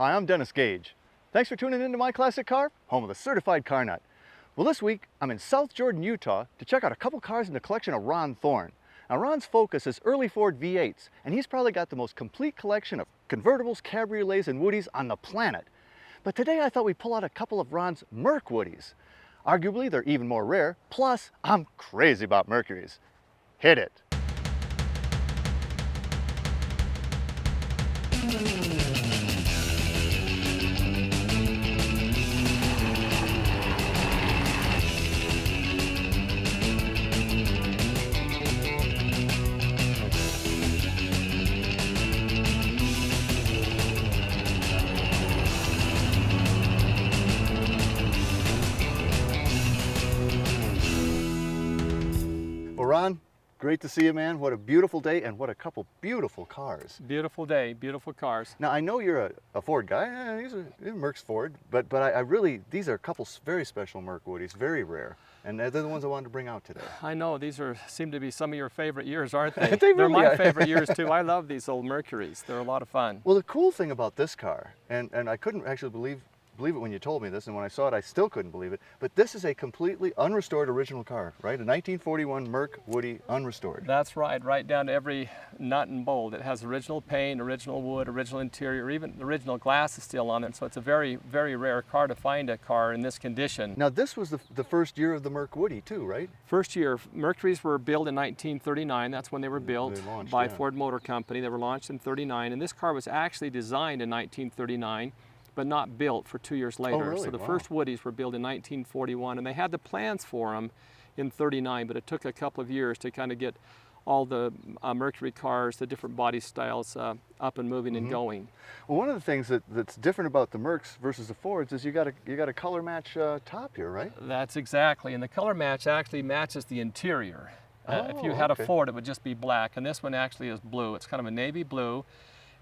Hi, I'm Dennis Gage. Thanks for tuning into My Classic Car, home of the certified car nut. Well, this week I'm in South Jordan, Utah to check out a couple cars in the collection of Ron Thorne. Now, Ron's focus is early Ford V8s, and he's probably got the most complete collection of convertibles, cabriolets, and Woodies on the planet. But today I thought we'd pull out a couple of Ron's Merc Woodies. Arguably, they're even more rare, plus I'm crazy about Mercuries. Hit it. Well, Ron, great to see you, man. What a beautiful day and what a couple beautiful cars. Beautiful day, beautiful cars. Now, I know you're a Ford guy. He's Merc's Ford, but I really, these are a couple very special Merc Woodies, very rare. And they're the ones I wanted to bring out today. I know, these seem to be some of your favorite years, aren't they? They really They're my are. favorite years too. I love these old Mercuries. They're a lot of fun. Well, the cool thing about this car, and I couldn't actually believe it when you told me this, and when I saw it, I still couldn't believe it, but this is a completely unrestored original car, right? A 1941 Merc Woody unrestored. That's right down to every nut and bolt. It has original paint, original wood, original interior, even the original glass is still on it, so it's a very, very rare car to find a car in this condition. Now, this was the first year of the Merc Woody too, right? First year, Mercuries were built in 1939. That's when they were built by yeah. Ford Motor Company. They were launched in 39, and this car was actually designed in 1939. But not built for 2 years later. Oh, really? So the Wow. first Woodies were built in 1941, and they had the plans for them in 39, but it took a couple of years to kind of get all the Mercury cars, the different body styles up and moving and going. Well, one of the things that's different about the Mercs versus the Fords is you got a color match top here, right? That's exactly, and the color match actually matches the interior. If you had okay. a Ford, it would just be black, and this one actually is blue. It's kind of a navy blue.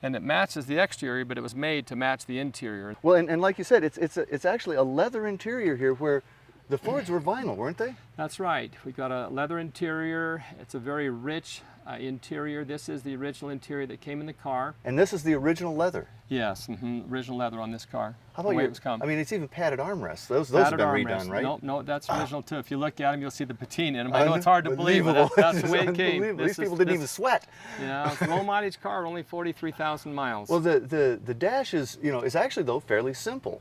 And it matches the exterior, but it was made to match the interior. Well, and like you said, it's actually a leather interior here, where the Fords were vinyl, weren't they? That's right. We got a leather interior. It's a very rich interior. This is the original interior that came in the car. And this is the original leather. Yes, original leather on this car. How about the way your, it was come. I mean, it's even padded armrests. Those have been redone, right? No, that's original too. If you look at them, you'll see the patina in them. I know it's hard to believe, but Unbelievable. that's the way it came. These people didn't even sweat. Yeah, it's a low mileage car, only 43,000 miles. Well, the dash is actually though fairly simple,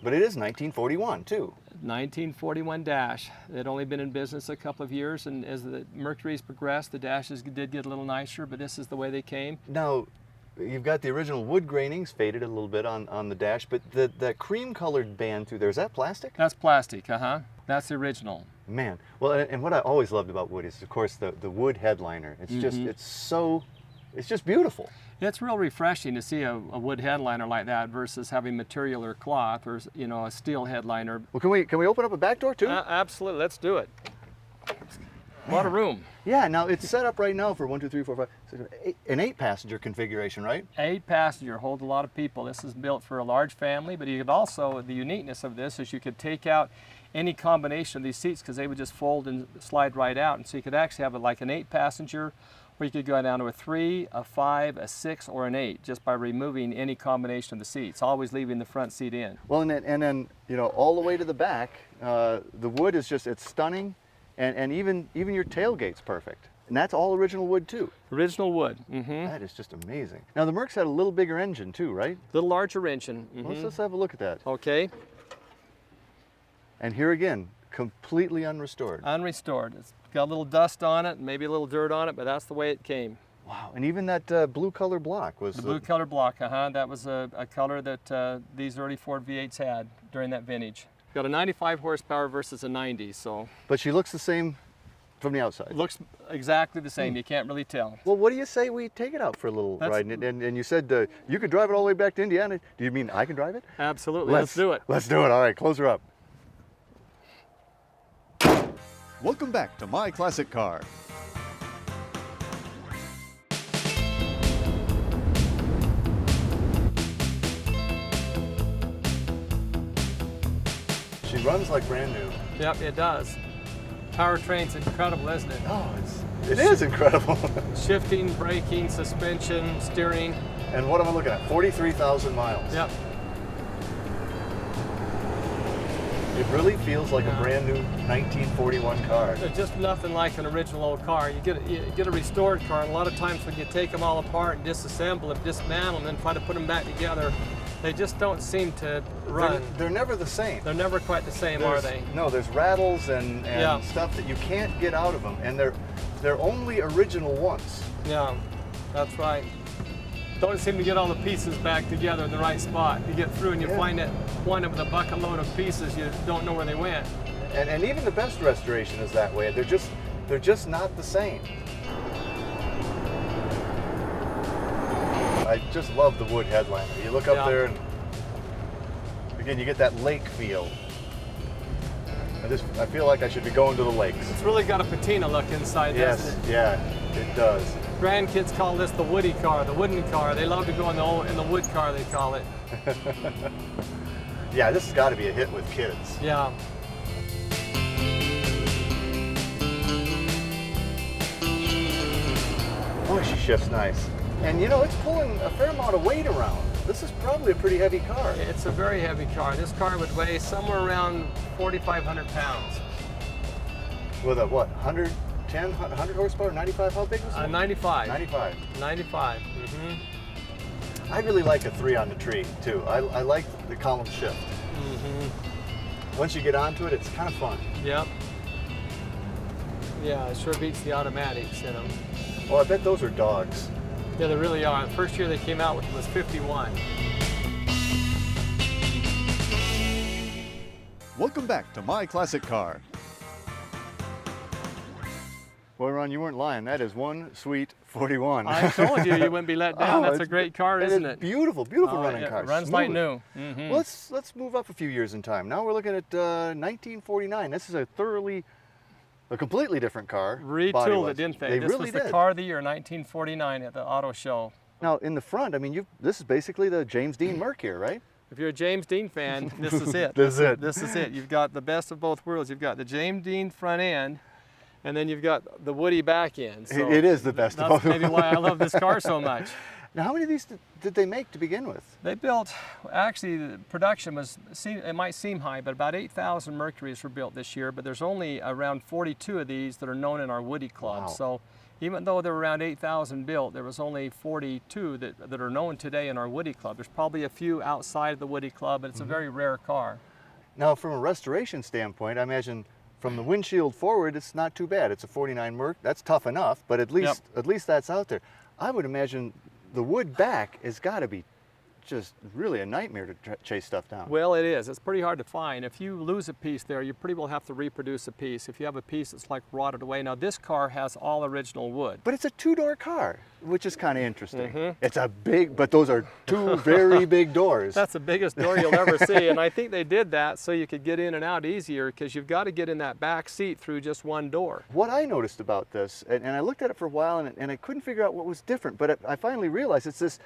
but it is 1941 too. 1941 dash. They'd only been in business a couple of years, and as the Mercuries progressed, the dashes did get a little nicer, but this is the way they came. Now, you've got the original wood grainings faded a little bit on the dash, but that cream-colored band through there, is that plastic? That's plastic, That's the original. Man, well, and what I always loved about Woody is, of course, the wood headliner. It's just beautiful. It's real refreshing to see a wood headliner like that versus having material or cloth or a steel headliner. Well, can we open up a back door too? Absolutely, let's do it. A lot of room. Yeah. Now it's set up right now for 1, 2, 3, 4, 5, 6, an 8-passenger configuration, right? 8-passenger, hold a lot of people. This is built for a large family, but you could also, the uniqueness of this is you could take out any combination of these seats because they would just fold and slide right out, and so you could actually have it like an 8-passenger. Or you could go down to a 3, a 5, a 6, or an 8 just by removing any combination of the seats, always leaving the front seat in. Well, and then all the way to the back, the wood is it's stunning, and even your tailgate's perfect. And that's all original wood too. Original wood. That is just amazing. Now the Mercs had a little bigger engine too, right? Little larger engine. Let's have a look at that. Okay. And here again, completely unrestored. Unrestored. It's got a little dust on it, maybe a little dirt on it, but that's the way it came. Wow, and even that blue color block was... The blue color block, that was a color that these early Ford V8s had during that vintage. Got a 95 horsepower versus a 90, so... But she looks the same from the outside. Looks exactly the same, you can't really tell. Well, what do you say we take it out for a little ride? And you said you could drive it all the way back to Indiana. Do you mean I can drive it? Absolutely, let's do it. Let's do it, all right, close her up. Welcome back to My Classic Car. She runs like brand new. Yep, it does. Powertrain's incredible, isn't it? Oh, it is incredible. Shifting, braking, suspension, steering. And what am I looking at? 43,000 miles. Yep. It really feels like a brand new 1941 car. There's just nothing like an original old car. You get a restored car, and a lot of times when you take them all apart and disassemble and dismantle them and then try to put them back together, they just don't seem to run. They're never the same. They're never quite the same, are they? No, there's rattles and stuff that you can't get out of them, and they're only original ones. Yeah, that's right. Don't seem to get all the pieces back together in the right spot. You get through and you find that one with a bucket load of pieces, you don't know where they went. And even the best restoration is that way. They're just not the same. I just love the wood headliner. You look up there and again you get that lake feel. I feel like I should be going to the lakes. It's really got a patina look inside, doesn't it? Yeah, it does. Grandkids call this the Woody car, the wooden car. They love to go in the wood car, they call it. Yeah, this has got to be a hit with kids. Yeah. Boy, she shifts nice. And you know, it's pulling a fair amount of weight around. This is probably a pretty heavy car. It's a very heavy car. This car would weigh somewhere around 4,500 pounds. With a what, 110, 100 horsepower, 95? How big was it? 95. 95. 95. Mm-hmm. I really like a 3 on the tree too. I like the column shift. Mm-hmm. Once you get onto it, it's kind of fun. Yep. Yeah, it sure beats the automatics in them. Well, I bet those are dogs. Yeah, they really are. The first year they came out with was 51. Welcome back to My Classic Car. Boy, Ron, you weren't lying. That is one sweet 41. I told you you wouldn't be let down. That's a great car, isn't it? Beautiful, beautiful running car. It runs like new. Mm-hmm. Well, let's move up a few years in time. Now we're looking at 1949. This is a completely different car. Retooled it, didn't they? This really was the car of the year, 1949 at the auto show. Now, in the front, I mean, this is basically the James Dean Merc here, right? If you're a James Dean fan, this is it. This is it. This is it. You've got the best of both worlds. You've got the James Dean front end, and then you've got the Woody back end. So it is the best of both. That's maybe why I love this car so much. Now, how many of these did they make to begin with? They built, actually the production was, it might seem high, but about 8,000 Mercuries were built this year, but there's only around 42 of these that are known in our Woody Club. Wow. So even though there were around 8,000 built, there was only 42 that are known today in our Woody Club. There's probably a few outside of the Woody Club, but it's a very rare car. Now, from a restoration standpoint, I imagine from the windshield forward, it's not too bad. It's a 49 Merc. That's tough enough, but at least that's out there. I would imagine the wood back has got to be just really a nightmare to chase stuff down. Well, it is. It's pretty hard to find. If you lose a piece there, you pretty well have to reproduce a piece. If you have a piece that's like rotted away. Now, this car has all original wood. But it's a 2-door car, which is kind of interesting. It's a big, but those are 2 very big doors. That's the biggest door you'll ever see, and I think they did that so you could get in and out easier, because you've got to get in that back seat through just one door. What I noticed about this, and I looked at it for a while, and I couldn't figure out what was different, but I finally realized it's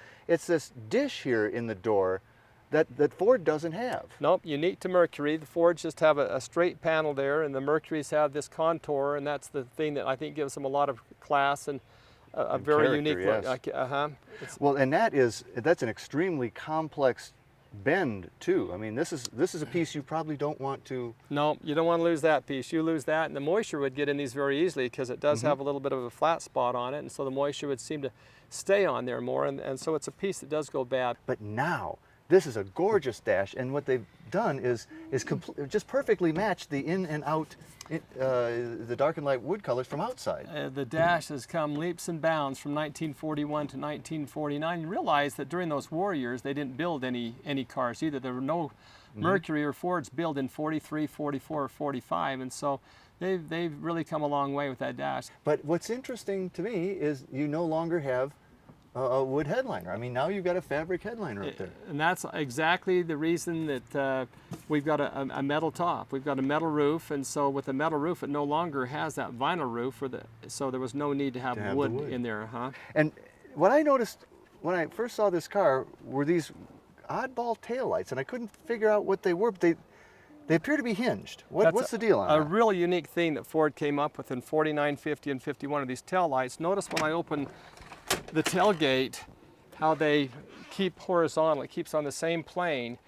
this dish here in the door that Ford doesn't have. Nope, unique to Mercury. The Fords just have a straight panel there, and the Mercurys have this contour, and that's the thing that I think gives them a lot of class and a very unique look. Well, and that's an extremely complex bend too. I mean, this is a piece you probably don't want to. No, you don't want to lose that piece. You lose that, and the moisture would get in these very easily, because it does have a little bit of a flat spot on it, and so the moisture would seem to stay on there more, and so it's a piece that does go bad. But now, this is a gorgeous dash, and what they've done is just perfectly match the in and out, the dark and light wood colors from outside. The dash has come leaps and bounds from 1941 to 1949. You realize that during those war years, they didn't build any cars either. There were no Mercury or Fords built in 43, 44, or 45, and so they've really come a long way with that dash. But what's interesting to me is you no longer have a wood headliner. I mean, now you've got a fabric headliner up there. And that's exactly the reason that we've got a metal top. We've got a metal roof, and so with the metal roof, it no longer has that vinyl roof, so there was no need to have wood in there. And what I noticed when I first saw this car were these oddball taillights, and I couldn't figure out what they were, but they appear to be hinged. What's the deal on that? A really unique thing that Ford came up with in 49, 50, and 51 of these tail lights. Notice when I open the tailgate, how they keep horizontal, it keeps on the same plane.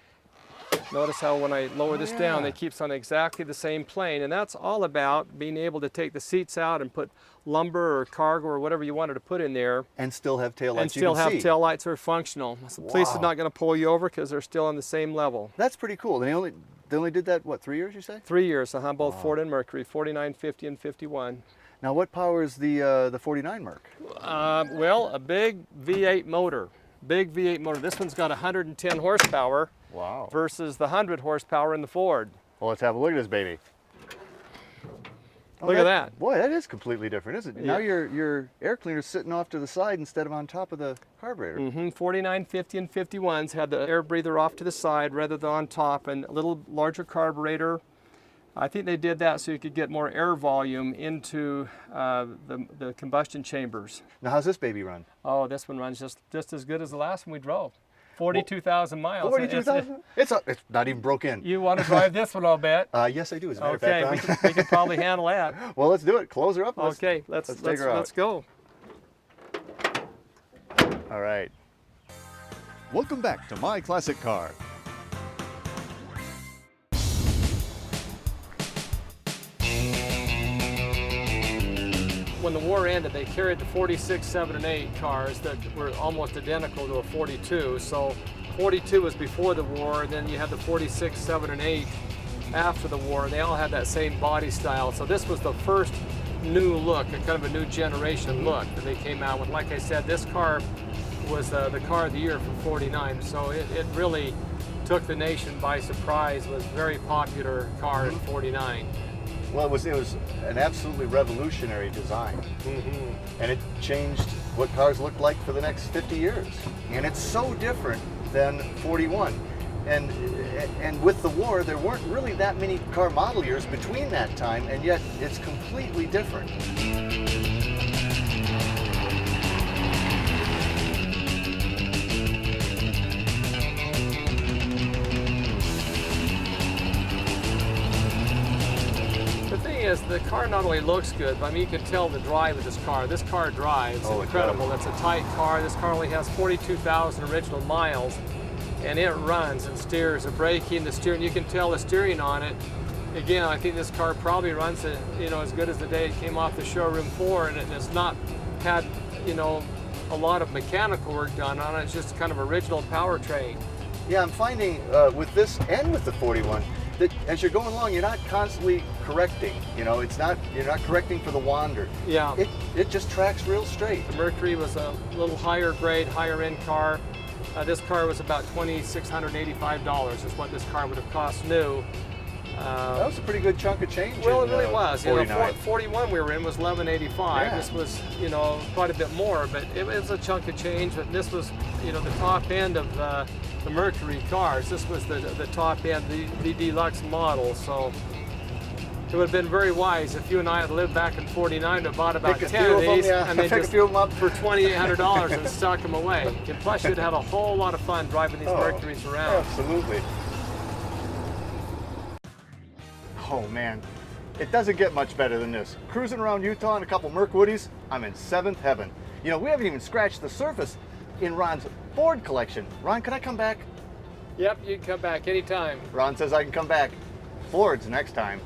Notice how when I lower this down, yeah. it keeps on exactly the same plane, and that's all about being able to take the seats out and put lumber or cargo or whatever you wanted to put in there, And still have taillights and still have see. taillights that are functional. So the police is Wow. not going to pull you over because they're still on the same level. That's pretty cool. They only did that, what, 3 years, you say? 3 years, both Ford and Mercury, 49, 50, and 51. Now, what powers the 49 Merc? Well, a big V8 motor. Big V8 motor. This one's got 110 horsepower Wow. versus the 100 horsepower in the Ford. Well, let's have a look at this baby. Oh, Look at that. Boy, that is completely different, isn't it? Now Yeah. your air cleaner's sitting off to the side instead of on top of the carburetor. 49, 50, and 51s had the air breather off to the side rather than on top, and a little larger carburetor. I think they did that so you could get more air volume into the combustion chambers. Now, how's this baby run? Oh, this one runs just as good as the last one we drove. 42,000 miles. 42,000? It's not even broke in. You want to drive this one, I'll bet. Yes, I do. As a matter Okay, of fact, we can probably handle that. well, let's do it. Close her up. Okay, let's take her out. let's go. All right. Welcome back to My Classic Car. When the war ended, they carried the 46, 7, and 8 cars that were almost identical to a 42. So 42 was before the war, and then you had the 46, 7, and 8 after the war. They all had that same body style. So this was the first new look, a kind of a new generation look that they came out with. Like I said, this car was the car of the year for 49. So it really took the nation by surprise. It was a very popular car in 49. Well, it was an absolutely revolutionary design, and it changed what cars looked like for the next 50 years. And it's so different than 41. And with the war, there weren't really that many car model years between that time, and yet it's completely different. Is the car not only looks good, but I mean you can tell the drive of this car. This car drives incredible. It's a tight car. This car only has 42,000 original miles, and it runs and steers. The braking, the steering, you can tell the steering on it. Again, I think this car probably runs it, as good as the day it came off the showroom floor, and it's not had, a lot of mechanical work done on it. It's just kind of original powertrain. Yeah, I'm finding with this and with the 41 that as you're going along, you're not constantly correcting. You're not correcting for the wander. Yeah. It just tracks real straight. The Mercury was a little higher grade, higher end car. This car was about $2,685 is what this car would have cost new. That was a pretty good chunk of change. Well, it really was. 49. 41 we were in was $1,185. Yeah. This was, quite a bit more, but it was a chunk of change. But this was, the top end of the Mercury cars. This was the top end, the deluxe model. So it would have been very wise if you and I had lived back in 49 to bought about 10 of these and then just up for $2,800 and stuck them away. And plus, you'd have a whole lot of fun driving these Mercuries around. Absolutely. Oh man, it doesn't get much better than this. Cruising around Utah in a couple Merc Woodies, I'm in seventh heaven. We haven't even scratched the surface in Ron's Ford collection. Ron, can I come back? Yep, you can come back anytime. Ron says I can come back. Ford's next time.